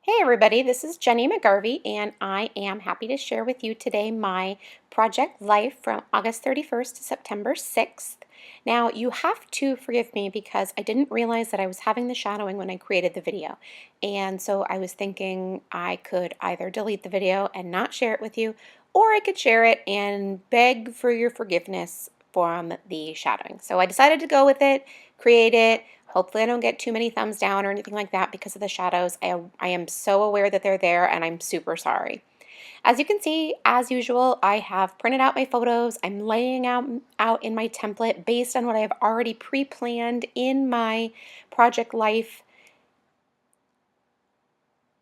Hey everybody, this is Jenny McGarvey, and I am happy to share with you today my project life from August 31st to September 6th. Now, you have to forgive me because I didn't realize that I was having the shadowing when I created the video. And so I was thinking I could either delete the video and not share it with you, or I could share it and beg for your forgiveness from the shadowing. So I decided to go with it, create it. Hopefully I don't get too many thumbs down or anything like that because of the shadows. I am so aware that they're there and I'm super sorry. As you can see, as usual, I have printed out my photos. I'm laying out in my template based on what I have already pre-planned in my Project Life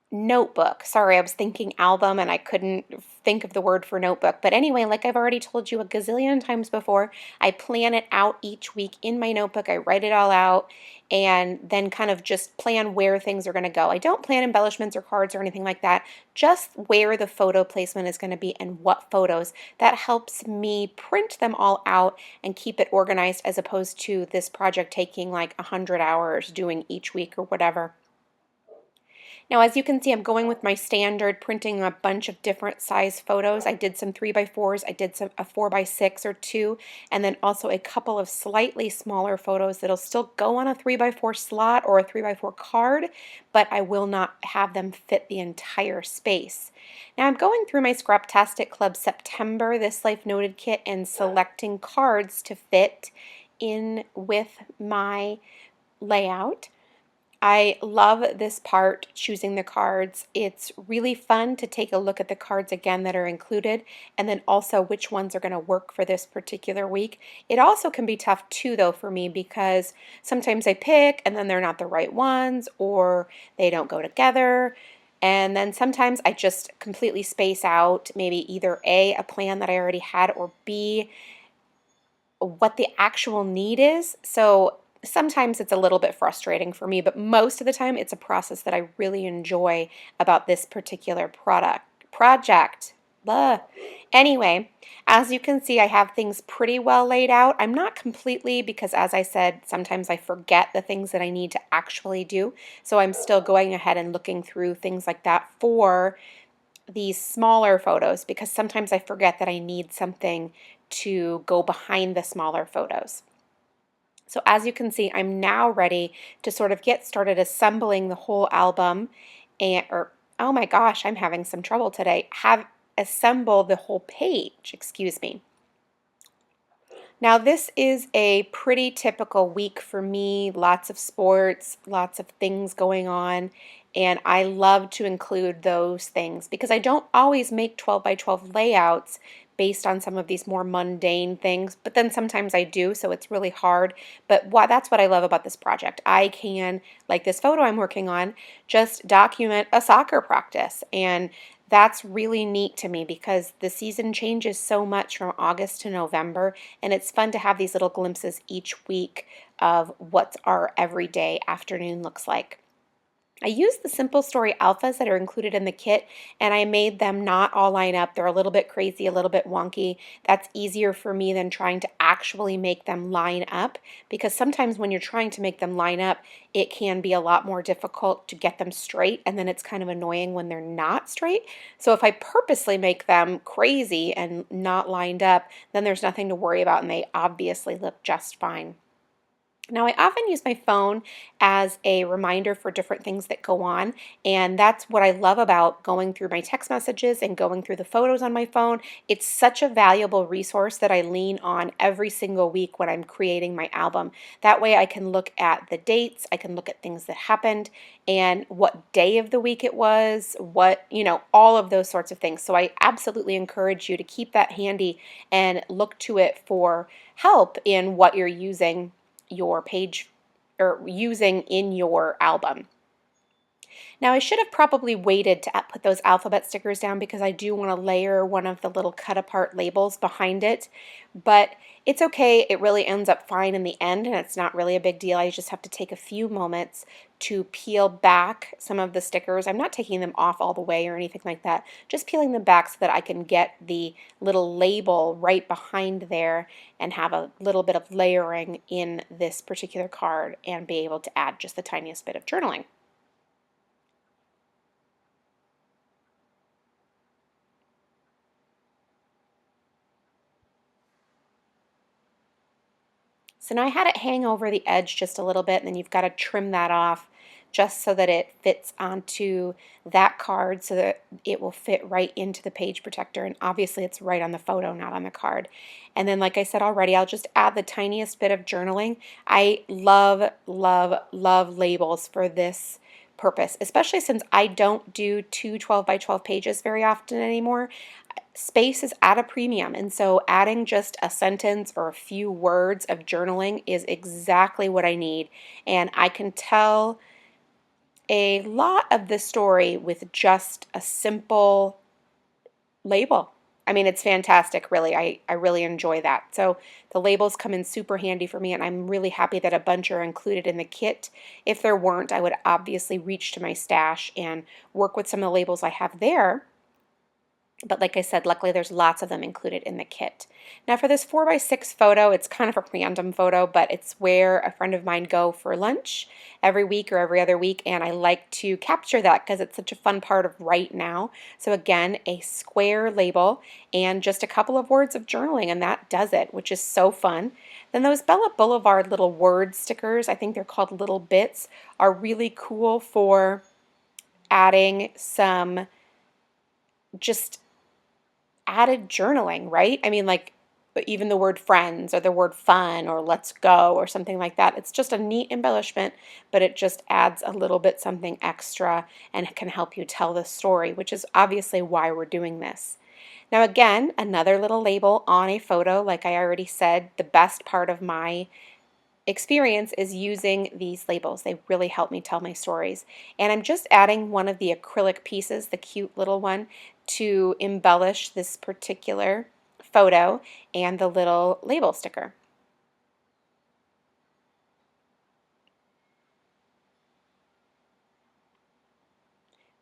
notebook. Sorry, I was thinking album and I couldn't think of the word for notebook. But anyway, like I've already told you a gazillion times before, I plan it out each week in my notebook. I write it all out and then kind of just plan where things are going to go. I don't plan embellishments or cards or anything like that, just where the photo placement is going to be and what photos. That helps me print them all out and keep it organized as opposed to this project taking like 100 hours doing each week or whatever. Now, as you can see, I'm going with my standard, printing a bunch of different size photos. I did some 3x4s, I did a 4x6 or 2, and then also a couple of slightly smaller photos that'll still go on a 3x4 slot or a 3x4 card, but I will not have them fit the entire space. Now, I'm going through my Scraptastic Club September This Life Noted kit and selecting cards to fit in with my layout. I love this part, choosing the cards. It's really fun to take a look at the cards again that are included and then also which ones are going to work for this particular week. It also can be tough too though for me because sometimes I pick and then they're not the right ones or they don't go together. And then sometimes I just completely space out maybe either a plan that I already had or B, what the actual need is. So sometimes it's a little bit frustrating for me, but most of the time it's a process that I really enjoy about this particular project. Blah. Anyway, as you can see, I have things pretty well laid out. I'm not completely because, as I said, sometimes I forget the things that I need to actually do. So I'm still going ahead and looking through things like that for these smaller photos because sometimes I forget that I need something to go behind the smaller photos. So as you can see, I'm now ready to sort of get started assembling the whole album oh my gosh, I'm having some trouble today. Assemble the whole page, excuse me. Now this is a pretty typical week for me, lots of sports, lots of things going on, and I love to include those things because I don't always make 12 by 12 layouts based on some of these more mundane things, but then sometimes I do, so it's really hard. But that's what I love about this project. I can, like this photo I'm working on, just document a soccer practice, and that's really neat to me because the season changes so much from August to November, and it's fun to have these little glimpses each week of what our everyday afternoon looks like. I used the Simple Story alphas that are included in the kit, and I made them not all line up. They're a little bit crazy, a little bit wonky. That's easier for me than trying to actually make them line up because sometimes when you're trying to make them line up, it can be a lot more difficult to get them straight, and then it's kind of annoying when they're not straight. So if I purposely make them crazy and not lined up, then there's nothing to worry about, and they obviously look just fine. Now, I often use my phone as a reminder for different things that go on, and that's what I love about going through my text messages and going through the photos on my phone. It's such a valuable resource that I lean on every single week when I'm creating my album. That way I can look at the dates, I can look at things that happened, and what day of the week it was, all of those sorts of things. So I absolutely encourage you to keep that handy and look to it for help in what you're using your page or using in your album. Now I should have probably waited to put those alphabet stickers down because I do want to layer one of the little cut apart labels behind it, but it's okay. It really ends up fine in the end and it's not really a big deal. I just have to take a few moments to peel back some of the stickers. I'm not taking them off all the way or anything like that, just peeling them back so that I can get the little label right behind there and have a little bit of layering in this particular card and be able to add just the tiniest bit of journaling. So now I had it hang over the edge just a little bit, and then you've got to trim that off just so that it fits onto that card so that it will fit right into the page protector. And obviously it's right on the photo, not on the card. And then, like I said already, I'll just add the tiniest bit of journaling. I love, love, love labels for this purpose, especially since I don't do two 12 by 12 pages very often anymore. Space is at a premium, and so adding just a sentence or a few words of journaling is exactly what I need, and I can tell a lot of the story with just a simple label. I mean, it's fantastic, really. I really enjoy that. So the labels come in super handy for me, and I'm really happy that a bunch are included in the kit. If there weren't, I would obviously reach to my stash and work with some of the labels I have there. But like I said, luckily there's lots of them included in the kit. Now for this 4x6 photo, it's kind of a random photo, but it's where a friend of mine go for lunch every week or every other week, and I like to capture that because it's such a fun part of right now. So again, a square label and just a couple of words of journaling, and that does it, which is so fun. Then those Bella Boulevard little word stickers, I think they're called little bits, are really cool for adding some just added journaling, right? I mean, like even the word friends or the word fun or let's go or something like that. It's just a neat embellishment, but it just adds a little bit something extra and it can help you tell the story, which is obviously why we're doing this. Now, again, another little label on a photo, like I already said, the best part of my experience is using these labels. They really help me tell my stories. And I'm just adding one of the acrylic pieces, the cute little one, to embellish this particular photo and the little label sticker.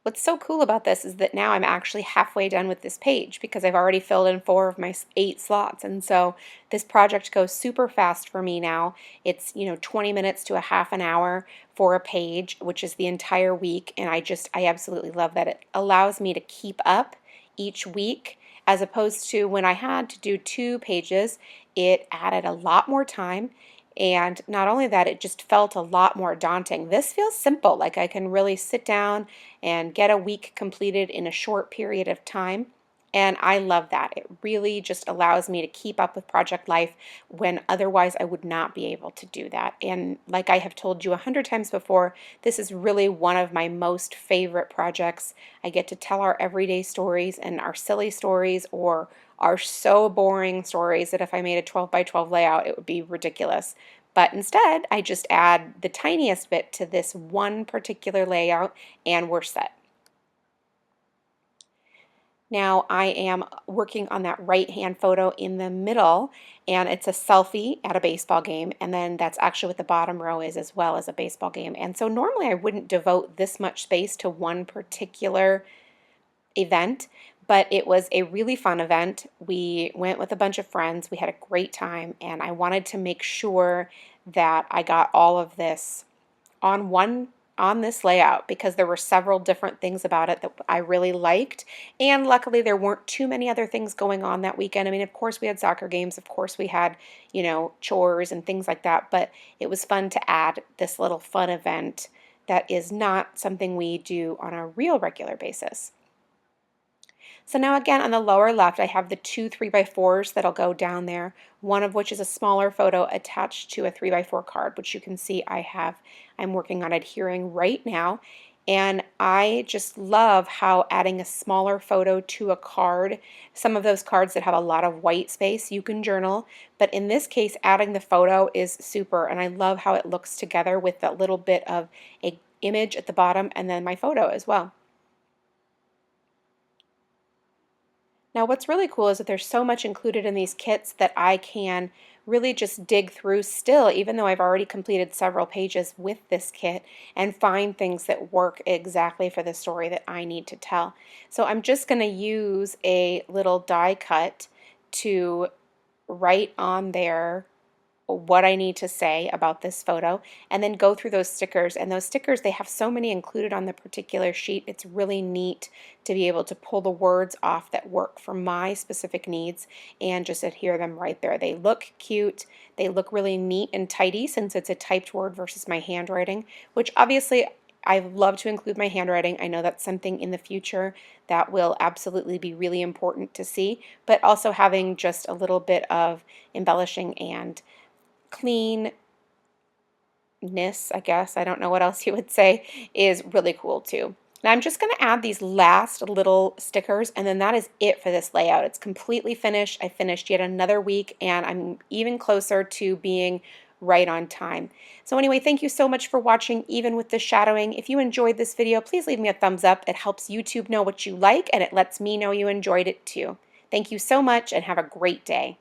What's so cool about this is that now I'm actually halfway done with this page because I've already filled in 4 of my 8 slots, and so this project goes super fast for me now. It's 20 minutes to a half an hour for a page, which is the entire week, and I absolutely love that. It allows me to keep up each week as opposed to when I had to do 2 pages, it added a lot more time. And not only that, it just felt a lot more daunting. This feels simple, like I can really sit down and get a week completed in a short period of time. And I love that. It really just allows me to keep up with project life when otherwise I would not be able to do that. And like I have told you 100 times before, this is really one of my most favorite projects. I get to tell our everyday stories and our silly stories or our so boring stories that if I made a 12 by 12 layout, it would be ridiculous. But instead, I just add the tiniest bit to this one particular layout and we're set. Now I am working on that right-hand photo in the middle, and it's a selfie at a baseball game, and then that's actually what the bottom row is as well as a baseball game. And so normally I wouldn't devote this much space to one particular event, but it was a really fun event. We went with a bunch of friends. We had a great time, and I wanted to make sure that I got all of this on this layout because there were several different things about it that I really liked. And luckily there weren't too many other things going on that weekend. I mean, of course we had soccer games, of course we had, chores and things like that, but it was fun to add this little fun event that is not something we do on a real regular basis. So now again on the lower left I have the 2 3x4s that'll go down there, one of which is a smaller photo attached to a 3x4 card, which you can see I'm working on adhering right now. And I just love how adding a smaller photo to a card, some of those cards that have a lot of white space, you can journal, but in this case adding the photo is super, and I love how it looks together with that little bit of a image at the bottom and then my photo as well. Now what's really cool is that there's so much included in these kits that I can really just dig through still, even though I've already completed several pages with this kit, and find things that work exactly for the story that I need to tell. So I'm just going to use a little die cut to write on there what I need to say about this photo, and then go through those stickers. And those stickers, they have so many included on the particular sheet. It's really neat to be able to pull the words off that work for my specific needs and just adhere them right there. They look cute. They look really neat and tidy since it's a typed word versus my handwriting, which obviously I love to include my handwriting. I know that's something in the future that will absolutely be really important to see, but also having just a little bit of embellishing and cleanness, I guess, I don't know what else you would say, is really cool too. Now I'm just going to add these last little stickers, and then that is it for this layout. It's completely finished. I finished yet another week, and I'm even closer to being right on time. So anyway, thank you so much for watching, even with the shadowing. If you enjoyed this video, please leave me a thumbs up. It helps YouTube know what you like, and it lets me know you enjoyed it too. Thank you so much, and have a great day.